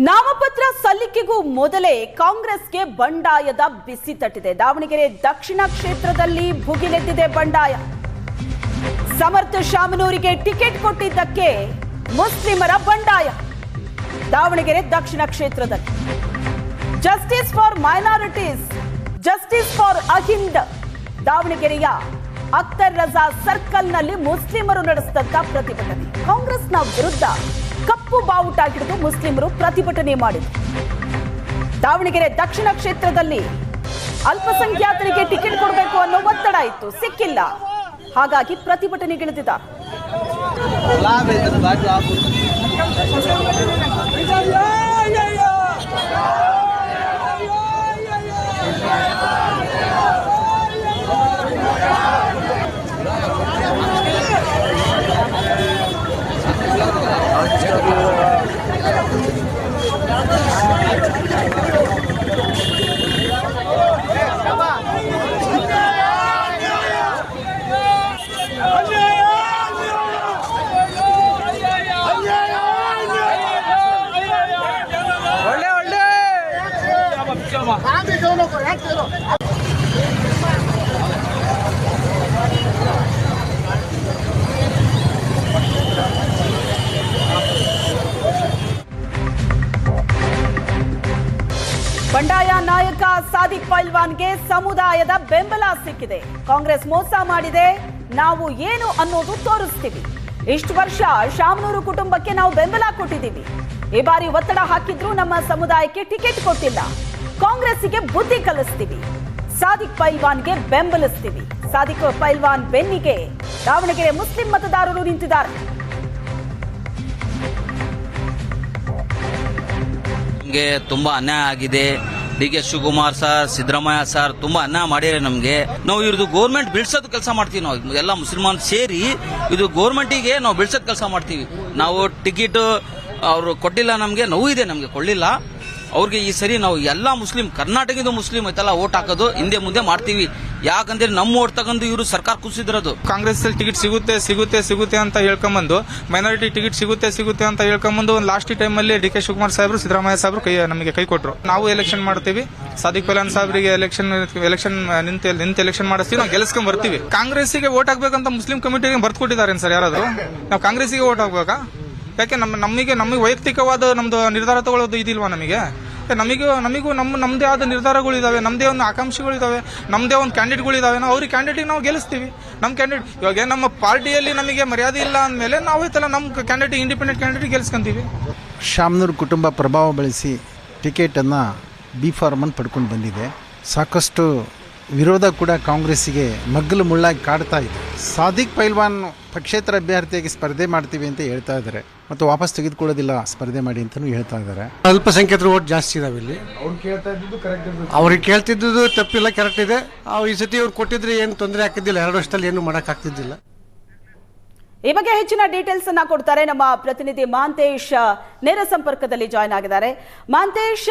ನಾಮಪತ್ರ ಸಲ್ಲಿಕೆಗೂ ಮೊದಲೇ ಕಾಂಗ್ರೆಸ್ಗೆ ಬಂಡಾಯದ ಬಿಸಿ ತಟ್ಟಿದೆ. ದಾವಣಗೆರೆ ದಕ್ಷಿಣ ಕ್ಷೇತ್ರದಲ್ಲಿ ಭುಗಿಲೆದ್ದಿದೆ ಬಂಡಾಯ. ಸಮರ್ಥ ಶಾಮನೂರಿಗೆ ಟಿಕೆಟ್ ಕೊಟ್ಟಿದ್ದಕ್ಕೆ ಮುಸ್ಲಿಮರ ಬಂಡಾಯ. ದಾವಣಗೆರೆ ದಕ್ಷಿಣ ಕ್ಷೇತ್ರದಲ್ಲಿ justice for minorities, justice for Ahinda. ದಾವಣಗೆರೆಯ ಅಖ್ತರ್ ರಜಾ ಸರ್ಕಲ್ನಲ್ಲಿ ಮುಸ್ಲಿಮರು ನಡೆಸಿದಂತ ಪ್ರತಿಭಟನೆ. ಕಾಂಗ್ರೆಸ್ನ ವಿರುದ್ಧ ಕಪ್ಪು ಬಾವುಟ ಹಿಡಿದು ಮುಸ್ಲಿಮರು ಪ್ರತಿಭಟನೆ ಮಾಡಿದರು. ದಾವಣಗೆರೆ ದಕ್ಷಿಣ ಕ್ಷೇತ್ರದಲ್ಲಿ ಅಲ್ಪಸಂಖ್ಯಾತರಿಗೆ ಟಿಕೆಟ್ ಕೊಡಬೇಕು ಅನ್ನೋ ಒತ್ತಡ ಇತ್ತು, ಸಿಕ್ಕಿಲ್ಲ. ಹಾಗಾಗಿ ಪ್ರತಿಭಟನೆಗಿಳಿದಿದ್ದಾರೆ. ಬಂಡಾಯ ನಾಯಕ ಸಾದಿಕ್ ಪೈಲ್ವಾನ್ಗೆ ಸಮುದಾಯದ ಬೆಂಬಲ ಸಿಕ್ಕಿದೆ. ಕಾಂಗ್ರೆಸ್ ಮೋಸ ಮಾಡಿದೆ, ನಾವು ಏನು ಅನ್ನೋದು ತೋರಿಸ್ತೀವಿ. ಇಷ್ಟು ವರ್ಷ ಶಾಮನೂರು ಕುಟುಂಬಕ್ಕೆ ನಾವು ಬೆಂಬಲ ಕೊಟ್ಟಿದ್ದೀವಿ. ಈ ಬಾರಿ ಒತ್ತಡ ಹಾಕಿದ್ರು ನಮ್ಮ ಸಮುದಾಯಕ್ಕೆ ಟಿಕೆಟ್ ಕೊಟ್ಟಿಲ್ಲ. ಕಾಂಗ್ರೆಸ್ಸಿಗೆ ಬುದ್ಧಿ ಕಲಿಸ್ತೀವಿ, ಸಾದಿಕ್ ಪೈಲ್ವಾನ್ಗೆ ಬೆಂಬಲಿಸ್ತೀವಿ. ಸಾದಿಕ್ ಪೈಲ್ವಾನ್ ಬೆನ್ನಿಗೆ ದಾವಣಗೆರೆ ಮುಸ್ಲಿಂ ಮತದಾರರು ನಿಂತಿದ್ದಾರೆ. ನಮಗೆ ತುಂಬಾ ಅನ್ಯಾಯ ಆಗಿದೆ. ಡಿ.ಕೆ. ಶಿವಕುಮಾರ್ ಸರ್, ಸಿದ್ದರಾಮಯ್ಯ ಸರ್ ತುಂಬಾ ಅನ್ಯಾಯ ಮಾಡಿದ್ರೆ ನಮಗೆ. ನಾವು ಇವ್ರದ್ದು ಗೌರ್ಮೆಂಟ್ ಬೀಳ್ಸೋದು ಕೆಲಸ ಮಾಡ್ತೀವಿ. ನಾವು ಎಲ್ಲ ಮುಸಲ್ಮಾನ್ ಸೇರಿ ಇದು ಗೌರ್ಮೆಂಟಿಗೆ ನಾವು ಬೀಳ್ಸೋದು ಕೆಲಸ ಮಾಡ್ತೀವಿ. ನಾವು ಟಿಕೆಟ್ ಅವರು ಕೊಟ್ಟಿಲ್ಲ, ನಮಗೆ ನೋವು ಇದೆ, ನಮಗೆ ಕೊಡಲಿಲ್ಲ. ಅವ್ರಿಗೆ ಈ ಸರಿ ನಾವು ಎಲ್ಲಾ ಮುಸ್ಲಿಂ, ಕರ್ನಾಟಕದ ಮುಸ್ಲಿಂ ಐತಲ್ಲ ಓಟ್ ಹಾಕೋದು ಹಿಂದೆ ಮುಂದೆ ಮಾಡ್ತೀವಿ. ಯಾಕಂದ್ರೆ ನಮ್ಮ ಓಟ್ ತಗೊಂಡು ಇವರು ಸರ್ಕಾರ ಕುಸಿದಿರೋದು. ಕಾಂಗ್ರೆಸ್ ಟಿಕೆಟ್ ಸಿಗುತ್ತೆ ಅಂತ ಹೇಳ್ಕೊಂಬಂದು, ಮೈನಾರಿಟಿ ಟಿಕೆಟ್ ಸಿಗುತ್ತೆ ಅಂತ ಹೇಳ್ಕೊಂಬಂದು ಒಂದು ಲಾಸ್ಟ್ ಟೈಮ್ ಅಲ್ಲಿ ಡಿ.ಕೆ. ಶಿವಕುಮಾರ್ ಸಾಹೇಬ್ರು, ಸಿದ್ದರಾಮಯ್ಯ ಸಾಹೇಬ್ರು ನಮಗೆ ಕೈ ಕೊಟ್ಟರು. ನಾವು ಎಲೆಕ್ಷನ್ ಮಾಡ್ತೀವಿ, ಸಾದಿಕ್ ಪೈಲ್ವಾನ್ ಸಾಹೇಬ್ರಿಗೆ ಎಲೆಕ್ಷನ್ ನಿಂತು ಎಲೆಕ್ಷನ್ ಮಾಡಿಸ್ತೀವಿ, ನಾವು ಗೆಲ್ಸ್ಕೊಂಡ್ ಬರ್ತೀವಿ. ಕಾಂಗ್ರೆಸ್ಸಿಗೆ ಓಟ್ ಹಾಕ್ಬೇಕಂತ ಮುಸ್ಲಿಂ ಕಮಿಟಿಗೆ ಬರ್ದು ಕೊಟ್ಟಿದ್ದಾರೆ ಸರ್ ಯಾರಾದ್ರು. ನಾವು ಕಾಂಗ್ರೆಸ್ಸಿಗೆ ಓಟ್ ಹಾಕ್ಬೇಕಾ? ಯಾಕೆ ನಮಗೆ ವೈಯಕ್ತಿಕವಾದ ನಮ್ದು ನಿರ್ಧಾರ ತಗೊಳ್ಳೋದು ಇದಿಲ್ವಾ? ನಮಗೂ ನಮ್ಮದೇ ಆದ ನಿರ್ಧಾರಗಳಿದಾವೆ, ನಮ್ಮದೇ ಒಂದು ಆಕಾಂಕ್ಷೆಗಳಿದಾವೆ, ನಮ್ಮದೇ ಒಂದು ಕ್ಯಾಂಡಿಡೇಟ್ಗಳಿದಾವೆ. ನಾವು ಅವ್ರಿಗೆ ಕ್ಯಾಂಡಿಡೇಟ್ ನಾವು ಗೆಲ್ಲಿಸ್ತೀವಿ. ನಮ್ಮ ಕ್ಯಾಂಡಿಡೇಟ್ ಇವಾಗ ನಮ್ಮ ಪಾರ್ಟಿಯಲ್ಲಿ ನಮಗೆ ಮರ್ಯಾದೆ ಇಲ್ಲ ಅಂದಮೇಲೆ ನಾವು ಐತಲ್ಲ ನಮ್ಮ ಕ್ಯಾಂಡಿಡೇಟ್, ಇಂಡಿಪೆಂಡೆಂಟ್ ಕ್ಯಾಂಡಿಡೇಟ್ ಗೆಲ್ಸ್ಕೊಂತೀವಿ. ಶಾಮನೂರು ಕುಟುಂಬ ಪ್ರಭಾವ ಬಳಸಿ ಟಿಕೆಟನ್ನು ಬಿ ಫಾರ್ಮನ್ನು ಪಡ್ಕೊಂಡು ಬಂದಿದೆ. ಸಾಕಷ್ಟು ವಿರೋಧ ಕೂಡ ಕಾಂಗ್ರೆಸ್ಸಿಗೆ ಮಗ್ಗಲು ಮುಳ್ಳಾಗಿ ಕಾಡ್ತಾ ಇದೆ. ಸಾದಿಕ್ ಪೈಲ್ವಾನ್ ಪಕ್ಷೇತರ ಅಭ್ಯರ್ಥಿಯಾಗಿ ಸ್ಪರ್ಧೆ ಮಾಡ್ತೀವಿ ಅಂತ ಹೇಳ್ತಾ ಇದ್ದಾರೆ, ಮತ್ತು ವಾಪಸ್ ತೆಗೆದುಕೊಳ್ಳೋದಿಲ್ಲ ಸ್ಪರ್ಧೆ ಮಾಡಿ ಅಂತಲೂ ಹೇಳ್ತಾ ಇದ್ದಾರೆ. ಅಲ್ಪಸಂಖ್ಯಾತರ ಓಟ್ ಜಾಸ್ತಿ ಇದಾವೆ ಇಲ್ಲಿ. ಅವ್ರಿಗೆ ಕೇಳ್ತಿದ್ದು ತಪ್ಪಿಲ್ಲ, ಕರೆಕ್ಟ್ ಇದೆ. ಈ ಸತಿ ಅವ್ರು ಕೊಟ್ಟಿದ್ರೆ ಏನು ತೊಂದರೆ ಆಗ್ತಿದ್ದಿಲ್ಲ, 2 ವರ್ಷದಲ್ಲಿ ಏನು ಮಾಡೋಕ್ಕಾಗ್ತಿದ್ದಿಲ್ಲ. ಈ ಬಗ್ಗೆ ಹೆಚ್ಚಿನ ಡೀಟೇಲ್ಸ್ ಅನ್ನ ಕೊಡ್ತಾರೆ ನಮ್ಮ ಪ್ರತಿನಿಧಿ ಮಹಾಂತೇಶ್, ನೇರ ಸಂಪರ್ಕದಲ್ಲಿ ಜಾಯ್ನ್ ಆಗಿದ್ದಾರೆ. ಮಹಾಂತೇಶ್,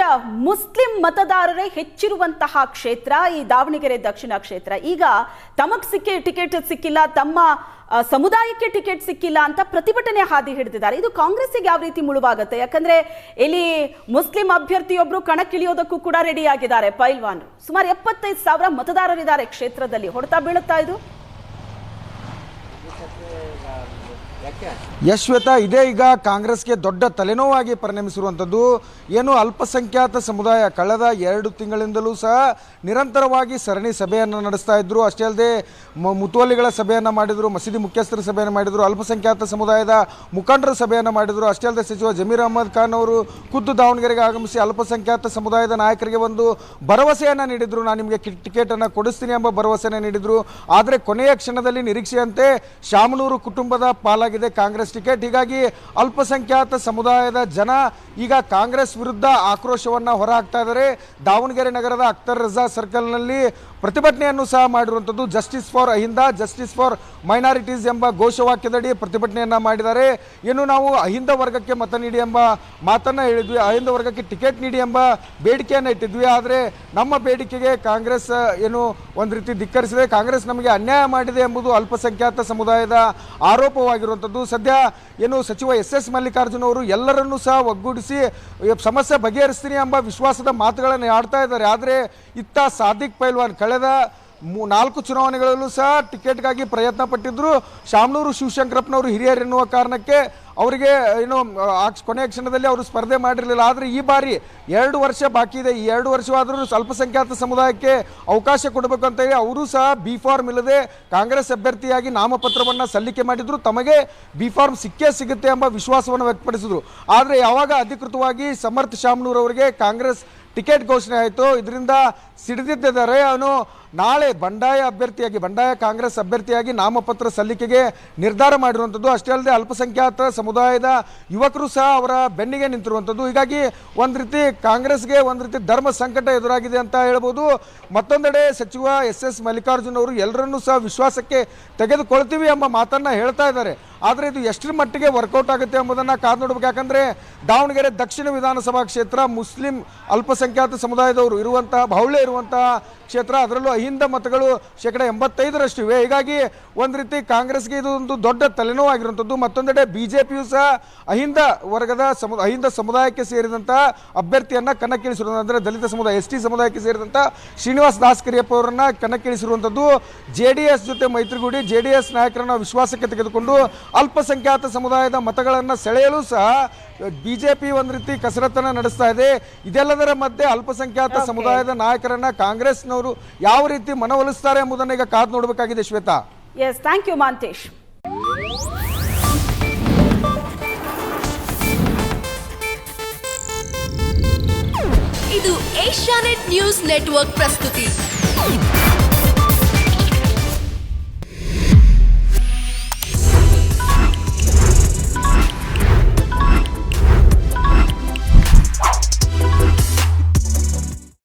ಮುಸ್ಲಿಂ ಮತದಾರರೇ ಹೆಚ್ಚಿರುವಂತಹ ಕ್ಷೇತ್ರ ಈ ದಾವಣಗೆರೆ ದಕ್ಷಿಣ ಕ್ಷೇತ್ರ. ಈಗ ತಮಗ್ ಟಿಕೆಟ್ ಸಿಕ್ಕಿಲ್ಲ, ತಮ್ಮ ಸಮುದಾಯಕ್ಕೆ ಟಿಕೆಟ್ ಸಿಕ್ಕಿಲ್ಲ ಅಂತ ಪ್ರತಿಭಟನೆ ಹಾದಿ ಹಿಡಿದಿದ್ದಾರೆ. ಇದು ಕಾಂಗ್ರೆಸ್ಸಿಗೆ ಯಾವ ರೀತಿ ಮುಳುವಾಗುತ್ತೆ? ಯಾಕಂದ್ರೆ ಇಲ್ಲಿ ಮುಸ್ಲಿಂ ಅಭ್ಯರ್ಥಿಯೊಬ್ರು ಕಣಕ್ಕಿಳಿಯೋದಕ್ಕೂ ಕೂಡ ರೆಡಿ ಆಗಿದ್ದಾರೆ ಪೈಲ್ವಾನ್. ಸುಮಾರು 75,000 ಮತದಾರರಿದ್ದಾರೆ ಕ್ಷೇತ್ರದಲ್ಲಿ. ಹೊಡೆತ ಬೀಳುತ್ತಾ ಇದು? ಯಶ್ವೇತಾ, ಇದೇ ಈಗ ಕಾಂಗ್ರೆಸ್ಗೆ ದೊಡ್ಡ ತಲೆನೋವಾಗಿ ಪರಿಣಮಿಸಿರುವಂಥದ್ದು. ಏನು ಅಲ್ಪಸಂಖ್ಯಾತ ಸಮುದಾಯ ಕಳೆದ 2 ತಿಂಗಳಿಂದಲೂ ಸಹ ನಿರಂತರವಾಗಿ ಸರಣಿ ಸಭೆಯನ್ನು ನಡೆಸ್ತಾ ಇದ್ರು. ಅಷ್ಟೇ ಅಲ್ಲದೆ ಮುತುವಲ್ಲಿಗಳ ಸಭೆಯನ್ನು ಮಾಡಿದರು, ಮಸೀದಿ ಮುಖ್ಯಸ್ಥರ ಸಭೆಯನ್ನು ಮಾಡಿದರು, ಅಲ್ಪಸಂಖ್ಯಾತ ಸಮುದಾಯದ ಮುಖಂಡರ ಸಭೆಯನ್ನು ಮಾಡಿದರು. ಅಷ್ಟೇ ಅಲ್ಲದೆ ಸಚಿವ ಜಮೀರ್ ಅಹಮದ್ ಖಾನ್ ಅವರು ಖುದ್ದು ದಾವಣಗೆರೆಗೆ ಆಗಮಿಸಿ ಅಲ್ಪಸಂಖ್ಯಾತ ಸಮುದಾಯದ ನಾಯಕರಿಗೆ ಒಂದು ಭರವಸೆಯನ್ನು ನೀಡಿದರು. ನಾನು ನಿಮಗೆ ಟಿಕೆಟನ್ನು ಕೊಡಿಸ್ತೀನಿ ಎಂಬ ಭರವಸೆಯನ್ನು ನೀಡಿದರು. ಆದರೆ ಕೊನೆಯ ಕ್ಷಣದಲ್ಲಿ ನಿರೀಕ್ಷೆಯಂತೆ ಶಾಮನೂರು ಕುಟುಂಬದ ಪಾಲಾಗಿದೆ ಕಾಂಗ್ರೆಸ್ ಟಿಕೆಟ್. ಹೀಗಾಗಿ ಅಲ್ಪಸಂಖ್ಯಾತ ಸಮುದಾಯದ ಜನ ಈಗ ಕಾಂಗ್ರೆಸ್ ವಿರುದ್ಧ ಆಕ್ರೋಶವನ್ನು ಹೊರಹಾಕ್ತಾ ಇದ್ದಾರೆ. ದಾವಣಗೆರೆ ನಗರದ ಅಖ್ತರ್ ರಜಾ ಸರ್ಕಲ್ನಲ್ಲಿ ಪ್ರತಿಭಟನೆಯನ್ನು ಸಹ ಮಾಡಿರುವಂಥದ್ದು. Justice for Ahinda, justice for minorities ಎಂಬ ಘೋಷವಾಕ್ಯದಡಿ ಪ್ರತಿಭಟನೆಯನ್ನು ಮಾಡಿದ್ದಾರೆ. ಏನು ನಾವು ಅಹಿಂದ ವರ್ಗಕ್ಕೆ ಮತ ನೀಡಿ ಎಂಬ ಮಾತನ್ನು ಹೇಳಿದ್ವಿ, ಅಹಿಂದ ವರ್ಗಕ್ಕೆ ಟಿಕೆಟ್ ನೀಡಿ ಎಂಬ ಬೇಡಿಕೆಯನ್ನು ಇಟ್ಟಿದ್ವಿ. ಆದರೆ ನಮ್ಮ ಬೇಡಿಕೆಗೆ ಕಾಂಗ್ರೆಸ್ ಏನು ಒಂದು ರೀತಿ ಧಿಕ್ಕರಿಸಿದೆ. ಕಾಂಗ್ರೆಸ್ ನಮಗೆ ಅನ್ಯಾಯ ಮಾಡಿದೆ ಎಂಬುದು ಅಲ್ಪಸಂಖ್ಯಾತ ಸಮುದಾಯದ ಆರೋಪವಾಗಿರುವಂಥದ್ದು. ಸದ್ಯ ಏನು ಸಚಿವ ಎಸ್ ಮಲ್ಲಿಕಾರ್ಜುನ್ ಅವರು ಎಲ್ಲರನ್ನೂ ಸಹ ಒಗ್ಗೂಡಿಸಿ ಸಮಸ್ಯೆ ಬಗೆಹರಿಸ್ತೀನಿ ಎಂಬ ವಿಶ್ವಾಸದ ಮಾತುಗಳನ್ನು ಆಡ್ತಾ ಇದ್ದಾರೆ. ಆದರೆ ಇತ್ತ ಸಾದಿಕ್ ಪೈಲ್ವಾನ್ ಕಳೆದ 4 ಚುನಾವಣೆಗಳಲ್ಲೂ ಸಹ ಟಿಕೆಟ್ಗಾಗಿ ಪ್ರಯತ್ನ ಪಟ್ಟಿದ್ರು. ಶಾಮನೂರು ಶಿವಶಂಕರಪ್ಪನವರು ಹಿರಿಯರು ಎನ್ನುವ ಕಾರಣಕ್ಕೆ ಅವರಿಗೆ ಏನು ಕೊನೆಯ ಕ್ಷಣದಲ್ಲಿ ಅವರು ಸ್ಪರ್ಧೆ ಮಾಡಿರಲಿಲ್ಲ. ಆದರೆ ಈ ಬಾರಿ 2 ವರ್ಷ ಬಾಕಿ ಇದೆ. ಈ 2 ವರ್ಷವಾದರೂ ಅಲ್ಪಸಂಖ್ಯಾತ ಸಮುದಾಯಕ್ಕೆ ಅವಕಾಶ ಕೊಡಬೇಕು ಅಂತ ಹೇಳಿ ಅವರು ಸಹ ಬಿ ಫಾರ್ಮ್ ಇಲ್ಲದೆ ಕಾಂಗ್ರೆಸ್ ಅಭ್ಯರ್ಥಿಯಾಗಿ ನಾಮಪತ್ರವನ್ನು ಸಲ್ಲಿಕೆ ಮಾಡಿದ್ರು. ತಮಗೆ ಬಿ ಫಾರ್ಮ್ ಸಿಕ್ಕೇ ಸಿಗುತ್ತೆ ಎಂಬ ವಿಶ್ವಾಸವನ್ನು ವ್ಯಕ್ತಪಡಿಸಿದ್ರು. ಆದರೆ ಯಾವಾಗ ಅಧಿಕೃತವಾಗಿ ಸಮರ್ಥ್ ಶಾಮನೂರ್ ಅವರಿಗೆ ಕಾಂಗ್ರೆಸ್ ಟಿಕೆಟ್ ಘೋಷಣೆ ಆಯಿತು, ಇದರಿಂದ ಸಿಡಿದಿದ್ದಾರೆ. ಅವನು ನಾಳೆ ಬಂಡಾಯ ಕಾಂಗ್ರೆಸ್ ಅಭ್ಯರ್ಥಿಯಾಗಿ ನಾಮಪತ್ರ ಸಲ್ಲಿಕೆಗೆ ನಿರ್ಧಾರ ಮಾಡಿರುವಂಥದ್ದು. ಅಷ್ಟೇ ಅಲ್ಲದೆ ಅಲ್ಪಸಂಖ್ಯಾತ ಸಮುದಾಯದ ಯುವಕರು ಸಹ ಅವರ ಬೆನ್ನಿಗೆ ನಿಂತಿರುವಂಥದ್ದು. ಹೀಗಾಗಿ ಒಂದು ರೀತಿ ಕಾಂಗ್ರೆಸ್ಗೆ ಒಂದು ರೀತಿ ಧರ್ಮ ಸಂಕಟ ಎದುರಾಗಿದೆ ಅಂತ ಹೇಳ್ಬೋದು. ಮತ್ತೊಂದೆಡೆ ಸಚಿವ ಎಸ್ ಮಲ್ಲಿಕಾರ್ಜುನ್ ಅವರು ಎಲ್ಲರನ್ನೂ ಸಹ ವಿಶ್ವಾಸಕ್ಕೆ ತೆಗೆದುಕೊಳ್ತೀವಿ ಎಂಬ ಮಾತನ್ನು ಹೇಳ್ತಾ ಇದ್ದಾರೆ. ಆದರೆ ಇದು ಎಷ್ಟರ ಮಟ್ಟಿಗೆ ವರ್ಕೌಟ್ ಆಗುತ್ತೆ ಎಂಬುದನ್ನು ಕಾದು ನೋಡಬೇಕು. ಯಾಕಂದರೆ ದಾವಣಗೆರೆ ದಕ್ಷಿಣ ವಿಧಾನಸಭಾ ಕ್ಷೇತ್ರ ಮುಸ್ಲಿಂ ಅಲ್ಪಸಂಖ್ಯಾತ ಸಮುದಾಯದವರು ಇರುವಂತಹ ಬಾಹುಳ್ಯ ಇರುವಂತಹ ಕ್ಷೇತ್ರ. ಅದರಲ್ಲೂ ಅಹಿಂದ ಮತಗಳು 85% ಇವೆ. ಹೀಗಾಗಿ ಒಂದು ರೀತಿ ಕಾಂಗ್ರೆಸ್ಗೆ ಇದು ಒಂದು ದೊಡ್ಡ ತಲೆನೋವಾಗಿರುವಂಥದ್ದು. ಮತ್ತೊಂದೆಡೆ ಬಿಜೆಪಿಯು ಸಹ ಅಹಿಂದ ವರ್ಗದ ಅಹಿಂದ ಸಮುದಾಯಕ್ಕೆ ಸೇರಿದಂತಹ ಅಭ್ಯರ್ಥಿಯನ್ನು ಕಣಕ್ಕಿಳಿಸಿರುವಂಥ, ಅಂದರೆ ದಲಿತ ಸಮುದಾಯ ST ಸಮುದಾಯಕ್ಕೆ ಸೇರಿದಂಥ ಶ್ರೀನಿವಾಸ್ ದಾಸ್ ಕರಿಯಪ್ಪ ಅವರನ್ನು ಕಣಕ್ಕಿಳಿಸಿರುವಂಥದ್ದು. JDS ಜೊತೆ ಮೈತ್ರಿಗೂಡಿ JDS ನಾಯಕರನ್ನು ವಿಶ್ವಾಸಕ್ಕೆ ತೆಗೆದುಕೊಂಡು ಅಲ್ಪಸಂಖ್ಯಾತ ಸಮುದಾಯದ ಮತಗಳನ್ನು ಸೆಳೆಯಲು ಸಹ ಬಿಜೆಪಿ ಒಂದು ರೀತಿ ಕಸರತ್ತನ್ನು ನಡೆಸ್ತಾ ಇದೆ. ಇದೆಲ್ಲದರ ಮಧ್ಯೆ ಅಲ್ಪಸಂಖ್ಯಾತ ಸಮುದಾಯದ ನಾಯಕರನ್ನ ಕಾಂಗ್ರೆಸ್ನವರು ಯಾವ ರೀತಿ ಮನವೊಲಿಸ್ತಾರೆ ಎಂಬುದನ್ನು ಈಗ ಕಾದು ನೋಡಬೇಕಾಗಿದೆ. Shweta. Yes, thank you Mantesh. ಇದು ಏಷ್ಯಾನೆಟ್ ನ್ಯೂಸ್ ನೆಟ್ವರ್ಕ್ ಪ್ರಸ್ತುತಿ.